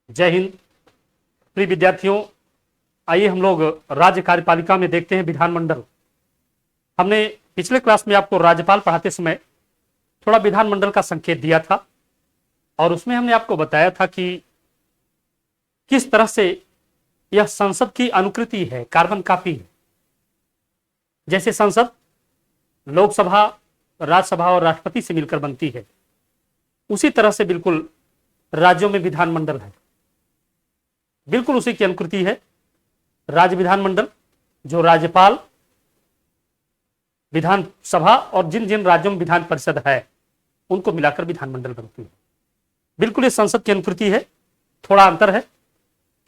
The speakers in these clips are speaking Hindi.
जय हिंद। प्रिय विद्यार्थियों, आइए हम लोग राज्य कार्यपालिका में देखते हैं विधानमंडल। हमने पिछले क्लास में आपको राज्यपाल पढ़ाते समय थोड़ा विधानमंडल का संकेत दिया था और उसमें हमने आपको बताया था कि किस तरह से यह संसद की अनुकृति है, कार्बन कॉपी है। जैसे संसद लोकसभा, राज्यसभा और राष्ट्रपति से मिलकर बनती है, उसी तरह से बिल्कुल राज्यों में विधानमंडल है, बिल्कुल उसी की अनुकृति है। राज्य विधानमंडल जो राज्यपाल, विधानसभा और जिन जिन राज्यों में विधान परिषद है उनको मिलाकर विधानमंडल बनती है। बिल्कुल ये संसद की अनुकृति है। थोड़ा अंतर है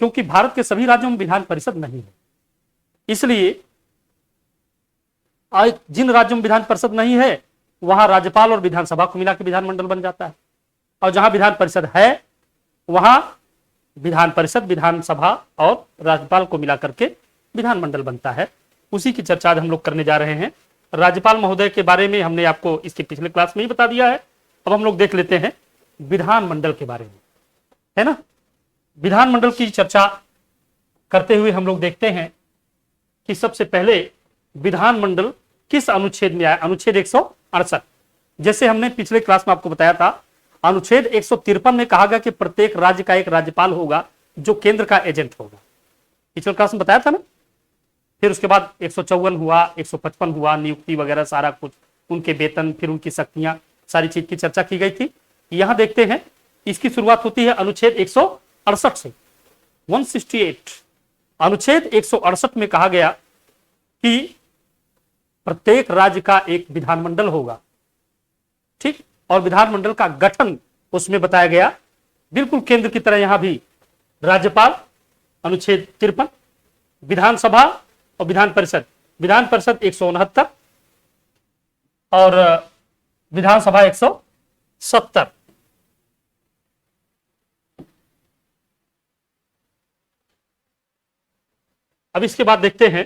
क्योंकि भारत के सभी राज्यों में विधान परिषद नहीं है, इसलिए जिन राज्यों में विधान परिषद नहीं है वहां राज्यपाल और विधानसभा को मिलाकर विधानमंडल बन जाता है, और जहां विधान परिषद है वहां विधान परिषद, विधानसभा और राज्यपाल को मिलाकर के विधानमंडल बनता है। उसी की चर्चा आज हम लोग करने जा रहे हैं। राज्यपाल महोदय के बारे में हमने आपको इसके पिछले क्लास में ही बता दिया है। अब हम लोग देख लेते हैं विधानमंडल के बारे में, है ना। विधानमंडल की चर्चा करते हुए हम लोग देखते हैं कि सबसे पहले विधानमंडल किस अनुच्छेद में आया। अनुच्छेद 168। जैसे हमने पिछले क्लास में आपको बताया था, अनुच्छेद 153 में कहा गया कि प्रत्येक राज्य का एक राज्यपाल होगा जो केंद्र का एजेंट होगा। पिछले क्लास में बताया था ना। फिर उसके बाद 154 हुआ, 155 हुआ, नियुक्ति वगैरह सारा कुछ, उनके वेतन, फिर उनकी शक्तियां, सारी चीज की चर्चा की गई थी। यहां देखते हैं इसकी शुरुआत होती है अनुच्छेद 168 से। 168 अनुच्छेद 168 में कहा गया कि प्रत्येक राज्य का एक विधानमंडल होगा, ठीक। और विधानमंडल का गठन उसमें बताया गया बिल्कुल केंद्र की तरह। यहां भी राज्यपाल अनुच्छेद 53, विधानसभा और विधान परिषद, विधान परिषद 169 और विधानसभा 170। अब इसके बाद देखते हैं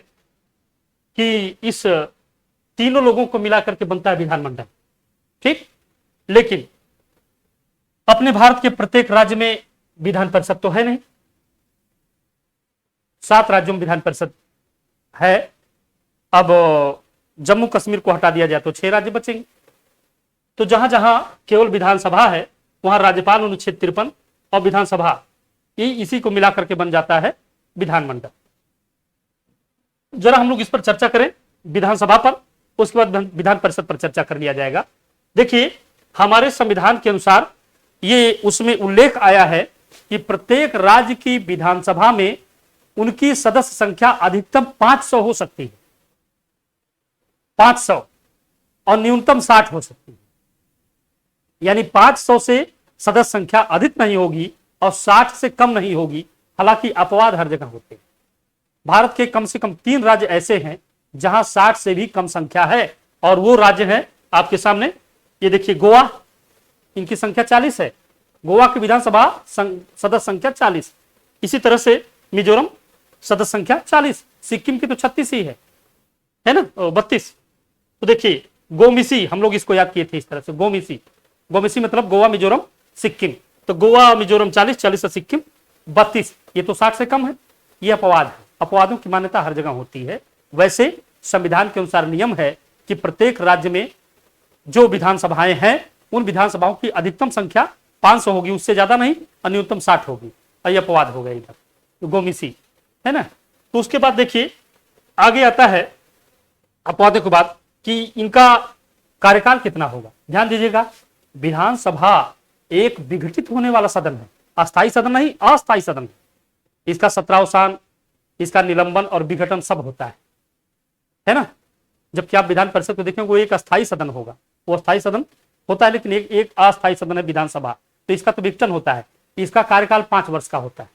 कि इस तीनों लोगों को मिलाकर के बनता है विधानमंडल, ठीक। लेकिन अपने भारत के प्रत्येक राज्य में विधान परिषद तो है नहीं। 7 राज्यों में विधान परिषद है। अब जम्मू कश्मीर को हटा दिया जाए तो 6 राज्य बचेंगे। तो जहां जहां केवल विधानसभा है वहां राज्यपाल अनुच्छेद 53 और विधानसभा इसी को मिलाकर के बन जाता है विधानमंडल। जरा हम लोग इस पर चर्चा करें, विधानसभा पर, उसके बाद विधान परिषद पर चर्चा कर लिया जाएगा। देखिए, हमारे संविधान के अनुसार ये उसमें उल्लेख आया है कि प्रत्येक राज्य की विधानसभा में उनकी सदस्य संख्या अधिकतम 500 हो सकती है, 500, और न्यूनतम 60 हो सकती है। यानी 500 से सदस्य संख्या अधिक नहीं होगी और 60 से कम नहीं होगी। हालांकि अपवाद हर जगह होते हैं। भारत के कम से कम 3 राज्य ऐसे हैं जहां 60 से भी कम संख्या है, और वो राज्य हैं आपके सामने। ये देखिए, गोवा, इनकी संख्या 40 है। गोवा की विधानसभा सदस्य संख्या 40। इसी तरह से मिजोरम सदस्य संख्या 40। सिक्किम की तो 36 ही है ना, 32। तो देखिए, गोमिसी, हम लोग इसको याद किए थे इस तरह से, गोमिसी। गोमिसी मतलब गोवा, मिजोरम, सिक्किम। तो गोवा, मिजोरम 40, 40 और सिक्किम 32। ये तो 60 से कम है। ये अपवाद है। अपवादों की मान्यता हर जगह होती है। वैसे संविधान के अनुसार नियम है कि प्रत्येक राज्य में जो विधानसभाएं हैं उन विधानसभाओं की अधिकतम संख्या 500 होगी, उससे ज्यादा नहीं, और न्यूनतम 60 होगी। और ये अपवाद हो गया इधर, तो गोमिसी, है ना। तो उसके बाद देखिए आगे आता है अपवादों के बाद कि इनका कार्यकाल कितना होगा। ध्यान दीजिएगा, विधानसभा एक विघटित होने वाला सदन है, अस्थायी सदन नहीं, अस्थायी सदन है। इसका सत्रावसान, इसका निलंबन और विघटन सब होता है ना। जबकि आप विधान परिषद को देखेंगे वो एक अस्थायी सदन होगा, वो अस्थायी सदन होता है, लेकिन एक अस्थायी सदन है विधानसभा। तो इसका तो विघटन होता है। इसका कार्यकाल 5 वर्ष का होता है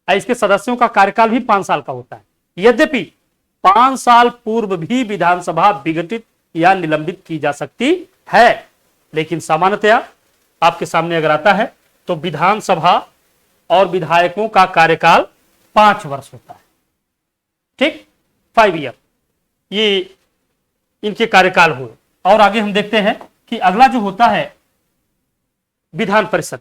और इसके सदस्यों का कार्यकाल भी 5 साल का होता है। यद्यपि 5 साल पूर्व भी विधानसभा विघटित या निलंबित की जा सकती है, लेकिन सामान्यतया आपके सामने अगर आता है तो विधानसभा और विधायकों का कार्यकाल 5 वर्ष होता है, ठीक, 5 ईयर ये इनके कार्यकाल हुए। और आगे हम देखते हैं कि अगला जो होता है विधान परिषद।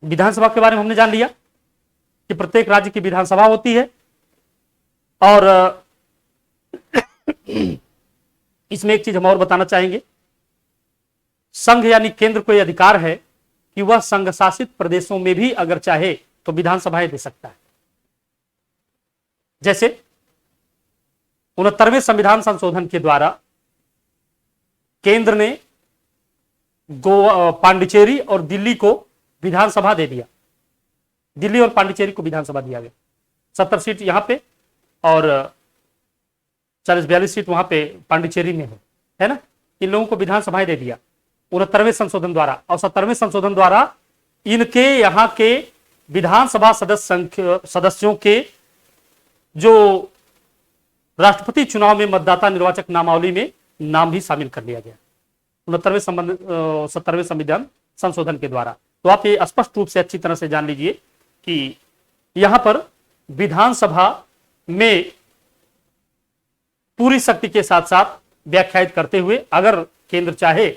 विधानसभा के बारे में हमने जान लिया कि प्रत्येक राज्य की विधानसभा होती है और इसमें एक चीज हम और बताना चाहेंगे, संघ यानी केंद्र को यह अधिकार है कि वह संघ शासित प्रदेशों में भी अगर चाहे तो विधानसभाएं दे सकता है। जैसे 69वें संविधान संशोधन के द्वारा केंद्र ने गोवा, पांडिचेरी और दिल्ली को विधानसभा दे दिया। दिल्ली और पांडिचेरी को विधानसभा दिया गया। 70 सीट यहां पे और 40-42 सीट वहां पे पांडिचेरी में है ना। इन लोगों को विधानसभाएं दे दिया 69वें संशोधन द्वारा। और 70वें संशोधन द्वारा इनके यहां के विधानसभा सदस्यों के जो राष्ट्रपति चुनाव में मतदाता निर्वाचक नामावली में नाम भी शामिल कर लिया गया 70वें संविधान संशोधन के द्वारा। तो आप ये स्पष्ट रूप से अच्छी तरह से जान लीजिए कि यहां पर विधानसभा में पूरी शक्ति के साथ साथ व्याख्यायित करते हुए अगर केंद्र चाहे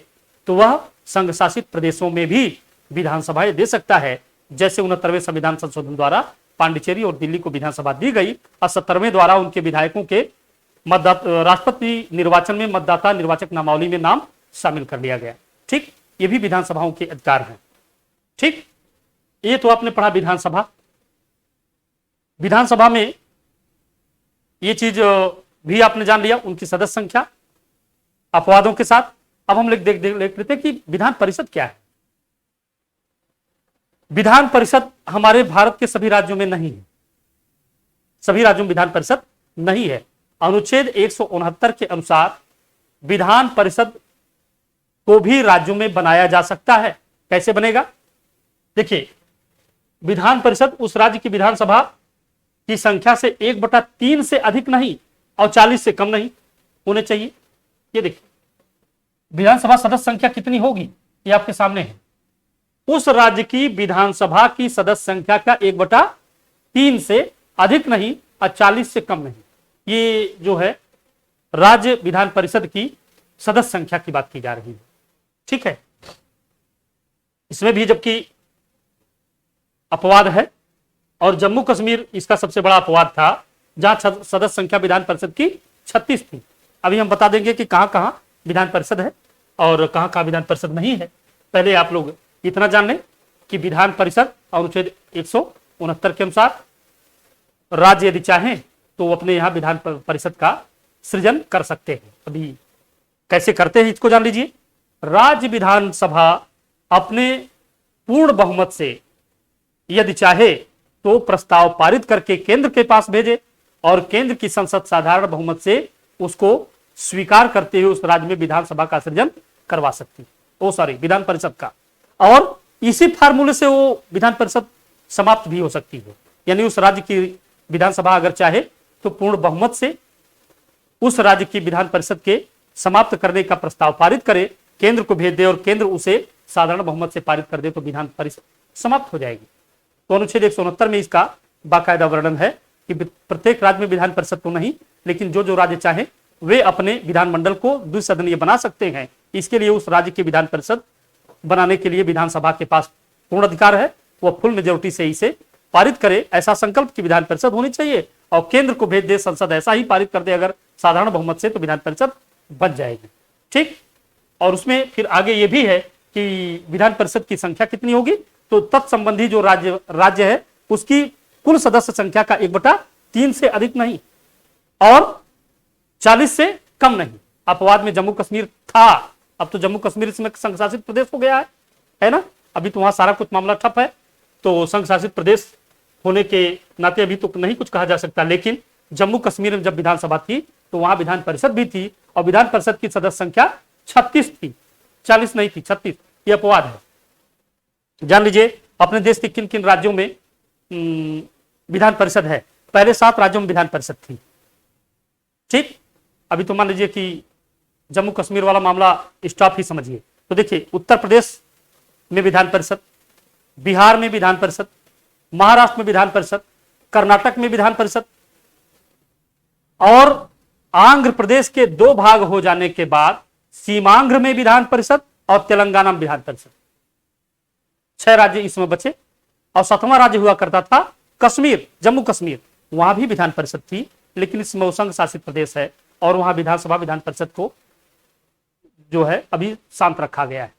तो वह संघ शासित प्रदेशों में भी विधानसभाएं दे सकता है। जैसे 69वें संविधान संशोधन द्वारा पांडिचेरी और दिल्ली को विधानसभा दी गई और 70वें द्वारा उनके विधायकों के राष्ट्रपति निर्वाचन में मतदाता निर्वाचक नामावली में नाम शामिल कर लिया गया। ठीक, ये भी विधानसभाओं के अधिकार हैं। ठीक, ये तो आपने पढ़ा विधानसभा। विधानसभा में ये चीज भी आपने जान लिया, उनकी सदस्य संख्या अपवादों के साथ। अब हम देख लेते हैं कि विधान परिषद क्या है। विधान परिषद हमारे भारत के सभी राज्यों में नहीं है। सभी राज्यों में विधान परिषद नहीं है। अनुच्छेद 169 के अनुसार विधान परिषद को भी राज्यों में बनाया जा सकता है। कैसे बनेगा? देखिए, विधान परिषद उस राज्य की विधानसभा की संख्या से 1/3 से अधिक नहीं और 40 से कम नहीं होने चाहिए। ये देखिए, विधानसभा सदस्य संख्या कितनी होगी ये आपके सामने है। उस राज्य की विधानसभा की सदस्य संख्या का 1/3 से अधिक नहीं और 40 से कम नहीं। ये जो है राज्य विधान परिषद की सदस्य संख्या की बात की जा रही है। ठीक है, इसमें भी जबकि अपवाद है और जम्मू कश्मीर इसका सबसे बड़ा अपवाद था, जहां सदस्य संख्या विधान परिषद की 36 थी। अभी हम बता देंगे कि कहां कहां विधान परिषद है और कहां कहां विधान परिषद नहीं है। पहले आप लोग इतना जान लें कि विधान परिषद अनुच्छेद 169 के अनुसार राज्य यदि चाहें तो अपने यहां विधान परिषद का सृजन कर सकते हैं। अभी कैसे करते हैं इसको जान लीजिए। राज्य विधानसभा अपने पूर्ण बहुमत से यदि चाहे तो प्रस्ताव पारित करके केंद्र के पास भेजे और केंद्र की संसद साधारण बहुमत से उसको स्वीकार करते हुए उस राज्य में विधानसभा का सृजन करवा सकती है। विधान परिषद का। और इसी फार्मूले से वो विधान परिषद समाप्त भी हो सकती है। यानी उस राज्य की विधानसभा अगर चाहे तो पूर्ण बहुमत से उस राज्य की विधान परिषद के समाप्त करने का प्रस्ताव पारित करे, केंद्र को भेज दे और केंद्र उसे साधारण बहुमत से पारित कर दे तो विधान परिषद समाप्त हो जाएगी। तो अनुच्छेद 169 में इसका बाकायदा वर्णन है कि प्रत्येक राज्य में विधान परिषद तो नहीं, लेकिन जो जो राज्य चाहे वे अपने विधानमंडल को द्विसदनीय बना सकते हैं। इसके लिए उस राज्य की विधान परिषद बनाने के लिए विधानसभा के पास पूर्ण अधिकार है। वह फुल मेजोरिटी से इसे पारित करे, ऐसा संकल्प की विधान परिषद होनी चाहिए और केंद्र को भेज दे, संसद ऐसा ही पारित कर दे अगर साधारण बहुमत से, तो विधान परिषद बन जाएगी। ठीक, और उसमें फिर आगे ये भी है कि विधान परिषद की संख्या कितनी होगी, तो तत्संबंधी जो राज्य है उसकी कुल सदस्य संख्या का 1/3 से अधिक नहीं और 40 से कम नहीं। अपवाद में जम्मू कश्मीर था, अब तो जम्मू कश्मीर इसमें संघ शासित प्रदेश हो गया है ना। अभी तो वहां सारा कुछ मामला ठप है, तो संघ शासित प्रदेश होने के नाते अभी तो नहीं कुछ कहा जा सकता। लेकिन जम्मू कश्मीर में जब विधानसभा थी तो वहां विधान परिषद भी थी और विधान परिषद की सदस्य संख्या 36 थी, 40 नहीं थी, 36। ये अपवाद है। जान लीजिए अपने देश के किन किन राज्यों में विधान परिषद है। पहले 7 राज्यों में विधान परिषद थी। ठीक, अभी तो मान लीजिए कि जम्मू कश्मीर वाला मामला स्टॉप ही समझिए। तो देखिए, उत्तर प्रदेश में विधान परिषद, बिहार में विधान परिषद, महाराष्ट्र में विधान परिषद, कर्नाटक में विधान परिषद और आंध्र प्रदेश के 2 भाग हो जाने के बाद सीमांध्र में विधान परिषद और तेलंगाना में विधान परिषद। 6 राज्य इसमें बचे और 7वां राज्य हुआ करता था कश्मीर, जम्मू कश्मीर, वहां भी विधान परिषद थी, लेकिन इस समय संघ शासित प्रदेश है और वहां विधानसभा विधान परिषद को जो है अभी शांत रखा गया है।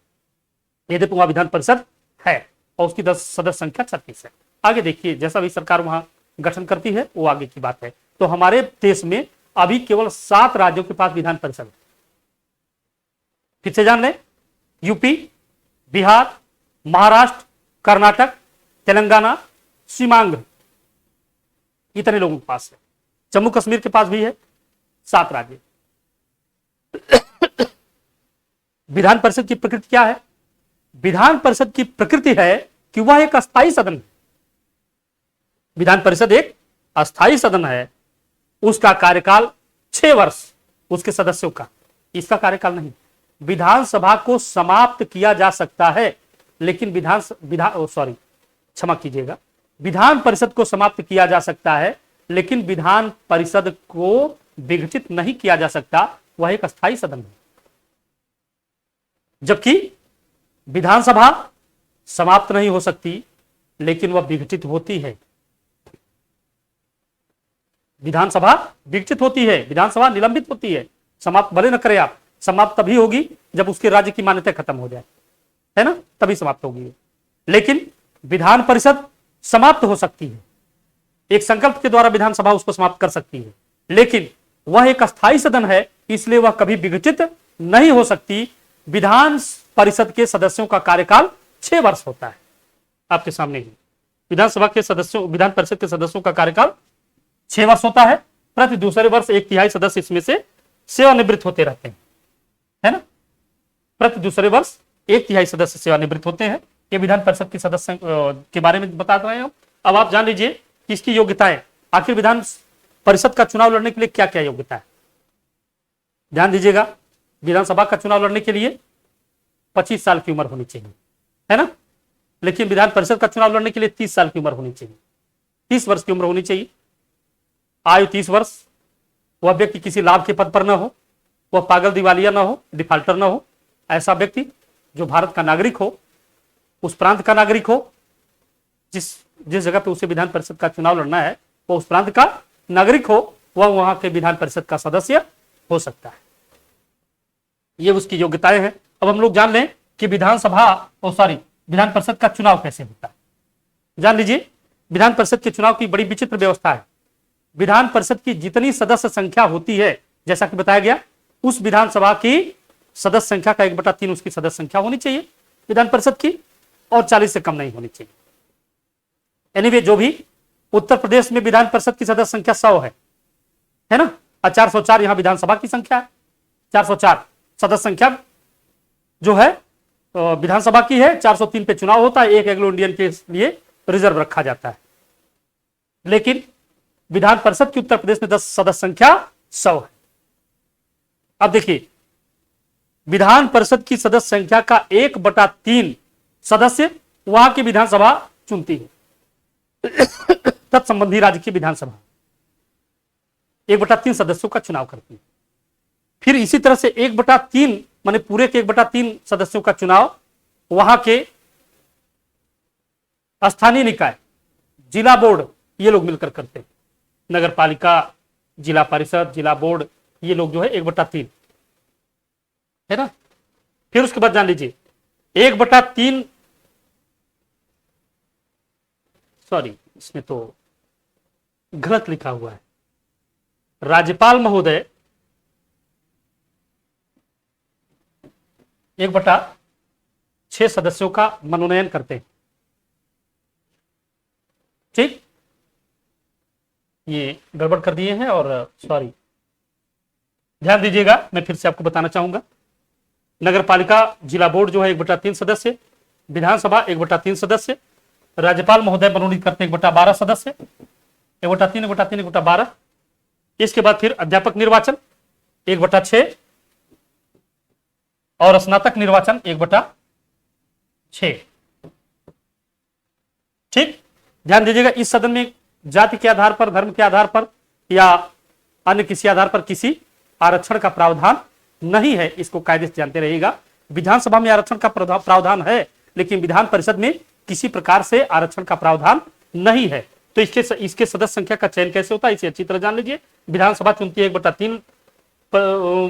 यद्यपि वहां विधान परिषद है और उसकी सदस्य संख्या 36 है। आगे देखिए, जैसा भी सरकार वहां गठन करती है वो आगे की बात है। तो हमारे देश में अभी केवल 7 राज्यों के पास विधान परिषद है। फिर से जान लें, यूपी, बिहार, महाराष्ट्र, कर्नाटक, तेलंगाना, सीमांध्र, इतने लोगों के पास है। जम्मू कश्मीर के पास भी है 7 राज्य। विधान परिषद की प्रकृति क्या है? विधान परिषद की प्रकृति है कि वह एक अस्थायी सदन है। विधान परिषद एक अस्थायी सदन है, उसका कार्यकाल 6 वर्ष उसके सदस्यों का, इसका कार्यकाल नहीं। विधानसभा को समाप्त किया जा सकता है, लेकिन क्षमा कीजिएगा, विधान परिषद को समाप्त किया जा सकता है, लेकिन विधान परिषद को विघटित नहीं किया जा सकता। वह एक अस्थायी सदन है। जबकि विधानसभा समाप्त नहीं हो सकती, लेकिन वह विघटित होती है। विधानसभा विघटित होती है, विधानसभा निलंबित होती है। समाप्त भले न करें आप, समाप्त तभी होगी जब उसके राज्य की मान्यता खत्म हो जाए, है ना, तभी समाप्त होगी। लेकिन विधान परिषद समाप्त हो सकती है, एक संकल्प के द्वारा विधानसभा उसको समाप्त कर सकती है, लेकिन वह एक अस्थायी सदन है, इसलिए वह कभी विघटित नहीं हो सकती। विधान परिषद के सदस्यों का कार्यकाल 6 वर्ष होता है। आपके सामने ही विधान परिषद के सदस्यों का कार्यकाल 6 वर्ष होता है। प्रति दूसरे वर्ष 1/3 सदस्य इसमें से सेवानिवृत्त होते रहते हैं, है ना। प्रति दूसरे वर्ष 1/3 सदस्य सेवानिवृत्त होते हैं। ये विधान परिषद के सदस्य के बारे में बता रहे हैं। अब आप जान लीजिए कि इसकी योग्यताएं, आखिर विधान परिषद का चुनाव लड़ने के लिए क्या क्या योग्यता है। ध्यान दीजिएगा, विधानसभा का चुनाव लड़ने के लिए 25 साल की उम्र होनी चाहिए, है ना। लेकिन विधान परिषद का चुनाव लड़ने के लिए 30 साल की उम्र होनी चाहिए, 30 वर्ष की उम्र होनी चाहिए। आयु 30 वर्ष। वह व्यक्ति किसी लाभ के पद पर न हो, वह पागल दिवालिया न हो, डिफाल्टर न हो। ऐसा व्यक्ति जो भारत का नागरिक हो, उस प्रांत का नागरिक हो, जिस जगह पे उसे विधान परिषद का चुनाव लड़ना है वो उस प्रांत का नागरिक हो, वह वहां के विधान परिषद का सदस्य हो सकता है। ये उसकी योग्यताएं हैं। अब हम लोग जान लें कि विधान परिषद का चुनाव कैसे होता है। जान लीजिए, विधान परिषद के चुनाव की बड़ी विचित्र व्यवस्था है। विधान परिषद की जितनी सदस्य संख्या होती है, जैसा कि बताया गया, उस विधानसभा की सदस्य संख्या का 1/3 उसकी सदस्य संख्या होनी चाहिए विधान परिषद की, और 40 से कम नहीं होनी चाहिए। एनीवे, जो भी उत्तर प्रदेश में विधान परिषद की सदस्य संख्या 100 है ना, और 404 यहां विधानसभा की संख्या है। 404 सदस्य संख्या जो है विधानसभा की है। 403 पे चुनाव होता है, एक एंग्लो इंडियन के लिए रिजर्व रखा जाता है। लेकिन विधान परिषद की उत्तर प्रदेश में 10 सदस्य संख्या 100 है। अब देखिए, विधान परिषद की सदस्य संख्या का 1/3 सदस्य वहां की विधानसभा चुनती है, तत्संबंधी राज्य की विधानसभा 1/3 सदस्यों का चुनाव करती है। फिर इसी तरह से 1/3 माने पूरे के 1/3 सदस्यों का चुनाव वहां के स्थानीय निकाय, जिला बोर्ड, ये लोग मिलकर करते हैं। नगर पालिका, जिला परिषद, जिला बोर्ड, ये लोग जो है 1/3, है ना। फिर उसके बाद जान लीजिए 1/3, सॉरी इसमें तो गलत लिखा हुआ है। राज्यपाल महोदय 1/6 सदस्यों का मनोनयन करते हैं। ठीक, ये गड़बड़ कर दिए हैं और सॉरी, ध्यान दीजिएगा, मैं फिर से आपको बताना चाहूंगा। नगर पालिका, जिला बोर्ड जो है 1/3 सदस्य, विधानसभा 1/3 सदस्य, राज्यपाल महोदय मनोनीत करते हैं 1/12 सदस्य, 1/3 1/3 1/12। इसके बाद फिर अध्यापक निर्वाचन 1/6 और स्नातक निर्वाचन 1/6। ठीक, ध्यान दीजिएगा, इस सदन में जाति के आधार पर, धर्म के आधार पर या अन्य किसी आधार पर किसी आरक्षण का प्रावधान नहीं है। इसको कायदे से जानते रहिएगा। विधानसभा में आरक्षण का प्रावधान है, लेकिन विधान परिषद में किसी प्रकार से आरक्षण का प्रावधान नहीं है। तो इसके सदस्य संख्या का चयन कैसे होता है इसे अच्छी तरह जान लीजिए। विधानसभा चुनती है 1/3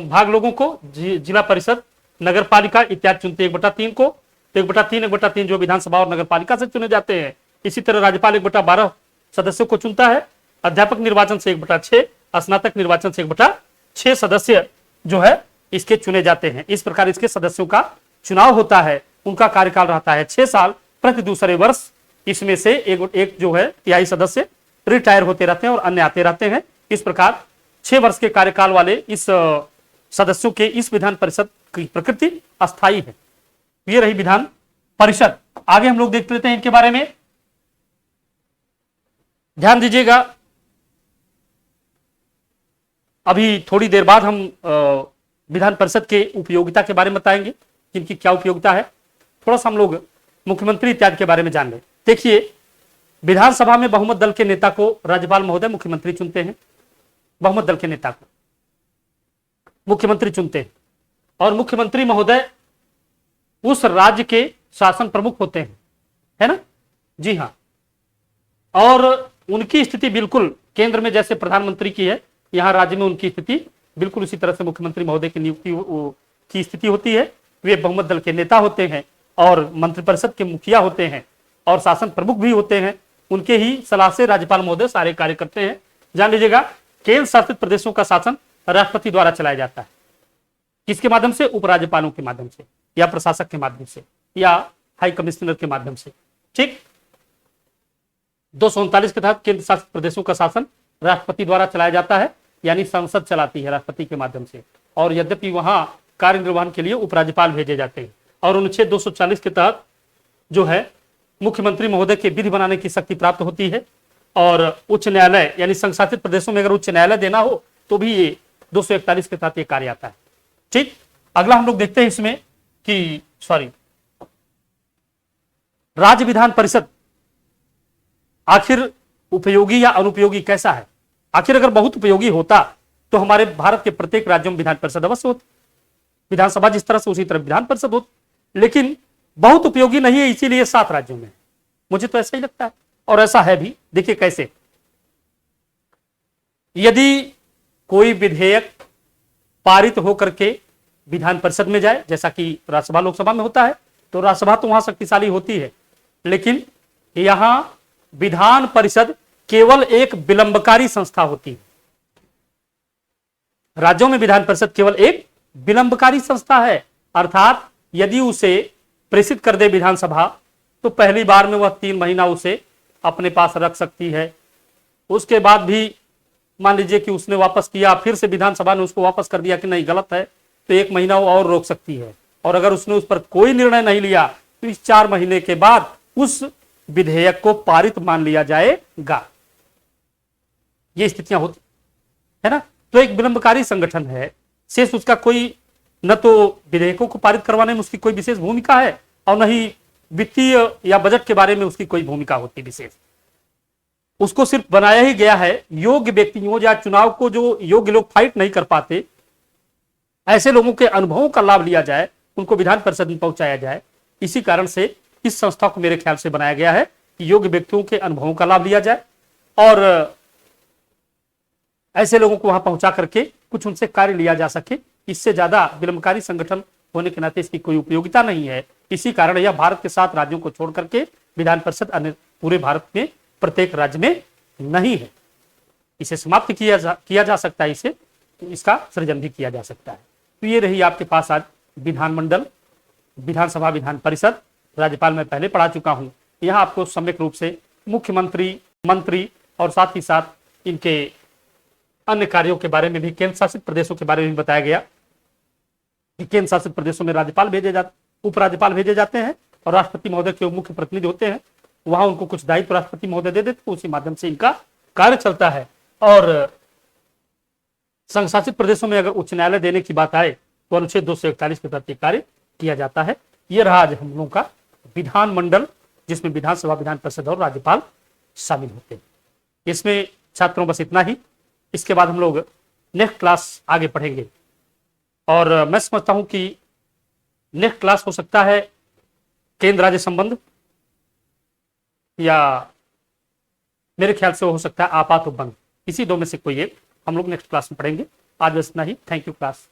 भाग लोगों को, जिला परिषद, नगर पालिका इत्यादि चुनते हैं 1/3 को। तो 1/3 जो विधानसभा और नगर पालिका से चुने जाते हैं। इसी तरह राज्यपाल 1/12 सदस्यों को चुनता है। अध्यापक निर्वाचन से 1/6, स्नातक निर्वाचन से 1/6 सदस्य जो है इसके चुने जाते हैं। इस प्रकार इसके सदस्यों का चुनाव होता है। उनका कार्यकाल रहता है 6 साल। प्रति दूसरे वर्ष इसमें से एक जो है तिहाई सदस्य रिटायर होते रहते हैं और अन्य आते रहते हैं। इस प्रकार 6 वर्ष के कार्यकाल वाले इस सदस्यों के इस विधान परिषद की प्रकृति अस्थायी है। ये रही विधान परिषद। आगे हम लोग देख लेते हैं इनके बारे में। ध्यान दीजिएगा, अभी थोड़ी देर बाद हम विधान परिषद के उपयोगिता के बारे में बताएंगे, इनकी क्या उपयोगिता है। थोड़ा सा हम लोग मुख्यमंत्री इत्यादि के बारे में जान लें। देखिए, विधानसभा में बहुमत दल के नेता को राज्यपाल महोदय मुख्यमंत्री चुनते हैं। बहुमत दल के नेता को मुख्यमंत्री चुनते हैं और मुख्यमंत्री महोदय उस राज्य के शासन प्रमुख होते हैं, है ना? जी हाँ। और उनकी स्थिति बिल्कुल केंद्र में जैसे प्रधानमंत्री की है, यहां राज्य में उनकी स्थिति बिल्कुल उसी तरह से मुख्यमंत्री महोदय की नियुक्ति की स्थिति होती है। वे बहुमत दल के नेता होते हैं और मंत्रिपरिषद के मुखिया होते हैं और शासन प्रमुख भी होते हैं। उनके ही सलाह से राज्यपाल महोदय सारे कार्य करते हैं। जान लीजिएगा, केंद्र शासित प्रदेशों का शासन राष्ट्रपति द्वारा चलाया जाता है। किसके माध्यम से? उपराज्यपालों के माध्यम से या प्रशासक के माध्यम से या हाई कमिश्नर के माध्यम से। ठीक, 239 के तहत केंद्र शासित प्रदेशों का शासन राष्ट्रपति द्वारा चलाया जाता है, यानी संसद चलाती है राष्ट्रपति के माध्यम से। और यद्यपि वहां कार्य निर्वहन के लिए उपराज्यपाल भेजे जाते हैं। और अनुच्छेद 240 के तहत जो है मुख्यमंत्री महोदय के विधि बनाने की शक्ति प्राप्त होती है। और उच्च न्यायालय यानी संघ शासित प्रदेशों में अगर उच्च न्यायालय देना हो तो भी ये 241 के तहत ये कार्य आता है। ठीक, अगला हम लोग देखते हैं इसमें कि राज्य विधान परिषद आखिर उपयोगी या अनुपयोगी कैसा है? आखिर अगर बहुत उपयोगी होता तो हमारे भारत के प्रत्येक राज्यों में विधान परिषद अवश्य होती। विधानसभा जिस तरह से उसी तरह विधान परिषद होती। लेकिन बहुत उपयोगी नहीं है, इसीलिए 7 राज्यों में। मुझे तो ऐसा ही लगता है और ऐसा है भी। देखिए कैसे, यदि कोई विधेयक पारित होकर के विधान परिषद में जाए, जैसा कि राज्यसभा लोकसभा में होता है, तो राज्यसभा तो वहां शक्तिशाली होती है, लेकिन यहां विधान परिषद केवल एक विलंबकारी संस्था होती है। राज्यों में विधान परिषद केवल एक विलंबकारी संस्था है। अर्थात यदि उसे प्रेषित कर दे विधानसभा तो पहली बार में वह 3 महीना उसे अपने पास रख सकती है। उसके बाद भी मान लीजिए कि उसने वापस किया, फिर से विधानसभा ने उसको वापस कर दिया कि नहीं गलत है, तो 1 महीना वो और रोक सकती है। और अगर उसने उस पर कोई निर्णय नहीं लिया तो इस 4 महीने के बाद उस विधेयक को पारित मान लिया जाएगा। ये स्थितियां होती है ना। तो एक विलंबकारी संगठन है। शेष उसका कोई न तो विधेयकों को पारित करवाने में उसकी कोई विशेष भूमिका है और न ही वित्तीय या बजट के बारे में उसकी कोई भूमिका होती विशेष। उसको सिर्फ बनाया ही गया है योग्य व्यक्तियों या चुनाव को जो योग्य लोग फाइट नहीं कर पाते, ऐसे लोगों के अनुभवों का लाभ लिया जाए, उनको विधान परिषद में पहुंचाया जाए। इसी कारण से इस संस्था को मेरे ख्याल से बनाया गया है कि योग्य व्यक्तियों के अनुभवों का लाभ लिया जाए और ऐसे लोगों को वहां पहुंचा करके कुछ उनसे कार्य लिया जा सके। इससे ज्यादा विलंबकारी संगठन होने के नाते इसकी कोई उपयोगिता नहीं है। इसी कारण यह भारत के 7 राज्यों को छोड़ करके विधान परिषद अन्य पूरे भारत में प्रत्येक राज्य में नहीं है। इसे समाप्त किया जा सकता है, इसे इसका सृजन भी किया जा सकता है। तो ये रही आपके पास आज विधानमंडल, विधानसभा, विधान परिषद। राज्यपाल मैं पहले पढ़ा चुका हूं। यहां आपको सम्यक रूप से मुख्यमंत्री, मंत्री और साथ ही साथ इनके अन्य कार्यों के बारे में भी, केंद्र शासित प्रदेशों के बारे में भी बताया गया कि केंद्र शासित प्रदेशों में राज्यपाल उपराज्यपाल भेजे जाते हैं और राष्ट्रपति महोदय के मुख्य प्रतिनिधि होते हैं। वहां उनको कुछ दायित्व राष्ट्रपति महोदय दे देते, उसी माध्यम से इनका कार्य चलता है। और संघ शासित प्रदेशों में अगर उच्च न्यायालय देने की बात आए तो अनुच्छेद 241 के तहत कार्य किया जाता है। यह रहा आज हम लोगों का विधानमंडल, जिसमें विधानसभा, विधान परिषद और राज्यपाल शामिल होते हैं। इसमें छात्रों बस इतना ही। इसके बाद हम लोग नेक्स्ट क्लास आगे पढ़ेंगे और मैं समझता हूं कि नेक्स्ट क्लास हो सकता है केंद्र राज्य संबंध, या मेरे ख्याल से हो सकता है आपात बंद, इसी दो में से कोई एक हम लोग नेक्स्ट क्लास में पढ़ेंगे। आज बस इतना ही। Thank you class.